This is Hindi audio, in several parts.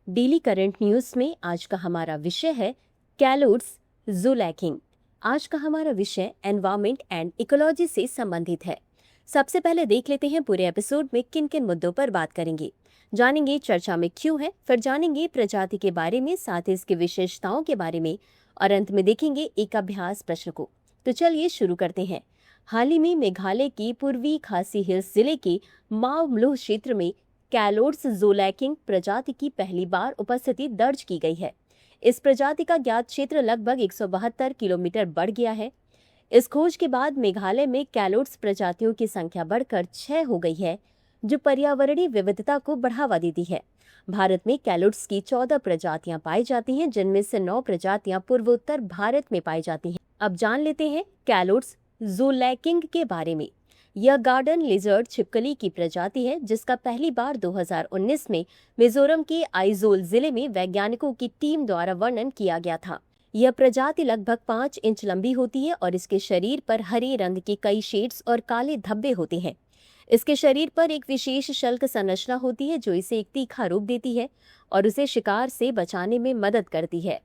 डेली करंट न्यूज में आज का हमारा विषय है कैलोड्स ज़ूलैकिंग। आज का हमारा विषय एनवायरमेंट एंड इकोलॉजी से संबंधित है। सबसे पहले देख लेते हैं पूरे एपिसोड में किन किन मुद्दों पर बात करेंगे। जानेंगे चर्चा में क्यों है, फिर जानेंगे प्रजाति के बारे में, साथ ही इसकी विशेषताओं के बारे में, और अंत में देखेंगे एक अभ्यास प्रश्न को। तो चलिए शुरू करते हैं। हाल ही में मेघालय की पूर्वी खासी हिल्स जिले के माओ क्षेत्र में कैलोड्स ज़ूलैकिंग प्रजाति की पहली बार उपस्थिति दर्ज की गई है। इस प्रजाति का ज्ञात क्षेत्र लगभग 172 किलोमीटर बढ़ गया है। इस खोज के बाद मेघालय में कैलोड्स प्रजातियों की संख्या बढ़कर 6 हो गई है, जो पर्यावरणीय विविधता को बढ़ावा देती है। भारत में कैलोड्स की 14 प्रजातियां पाई जाती हैं, जिनमें से 9 प्रजातियां पूर्वोत्तर भारत में पाई जाती हैं। अब जान लेते हैं कैलोड्स ज़ूलैकिंग के बारे में। यह गार्डन लिजर्ड छिपकली की प्रजाति है, जिसका पहली बार 2019 में मिजोरम के आइजोल जिले में वैज्ञानिकों की टीम द्वारा वर्णन किया गया था। यह प्रजाति लगभग 5 इंच लंबी होती है और इसके शरीर पर हरे रंग के कई शेड्स और काले धब्बे होते हैं। इसके शरीर पर एक विशेष शल्क संरचना होती है, जो इसे एक तीखा रूप देती है और उसे शिकार से बचाने में मदद करती है।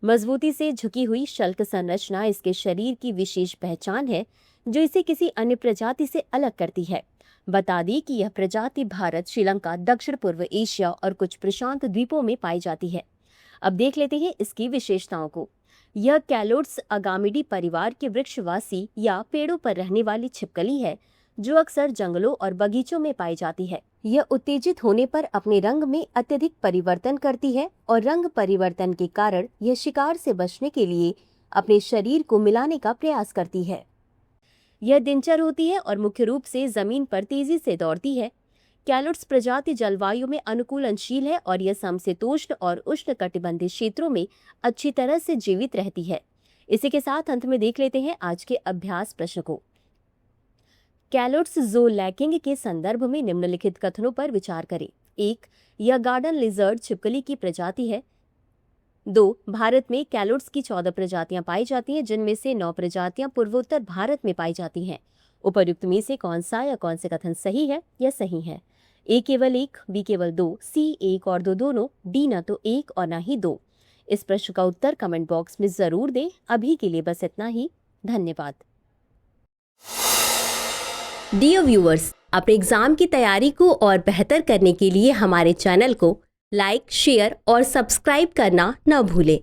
मजबूती से झुकी हुई शल्क संरचना इसके शरीर की विशेष पहचान है, जो इसे किसी अन्य प्रजाति से अलग करती है। बता दी कि यह प्रजाति भारत, श्रीलंका, दक्षिण पूर्व एशिया और कुछ प्रशांत द्वीपों में पाई जाती है। अब देख लेते हैं इसकी विशेषताओं को। यह कैलोड्स अगामिडी परिवार के वृक्षवासी या पेड़ों पर रहने वाली छिपकली है, जो अक्सर जंगलों और बगीचों में पाई जाती है। यह उत्तेजित होने पर अपने रंग में अत्यधिक परिवर्तन करती है और रंग परिवर्तन के कारण यह शिकार से बचने के लिए अपने शरीर को मिलाने का प्रयास करती है। यह दिनचर होती है और मुख्य रूप से जमीन पर तेजी से दौड़ती है। कैलोड्स प्रजाति जलवायु में अनुकूलनशील है और यह समशीतोष्ण और उष्णकटिबंधीय क्षेत्रों में अच्छी तरह से जीवित रहती है। इसी के साथ अंत में देख लेते हैं आज के अभ्यास प्रश्न को। कैलोड्स ज़ूलैकिंग के संदर्भ में निम्नलिखित कथनों पर विचार करें। 1. यह गार्डन लिजर्ड छिपकली की प्रजाति है। 2. भारत में कैलोड्स की 14 प्रजातियां पाई जाती हैं, जिनमें से 9 प्रजातियां पूर्वोत्तर भारत में पाई जाती हैं। उपर्युक्त में से कौन सा या कौन से कथन सही है या सही है? A केवल 1, B केवल 2, C 1 और 2 दोनों, D न तो 1 और न ही 2। इस प्रश्न का उत्तर कमेंट बॉक्स में जरूर दें। अभी के लिए बस इतना ही। धन्यवाद। डियर व्यूअर्स, अपने एग्जाम की तैयारी को और बेहतर करने के लिए हमारे चैनल को लाइक, शेयर और सब्सक्राइब करना न भूलें।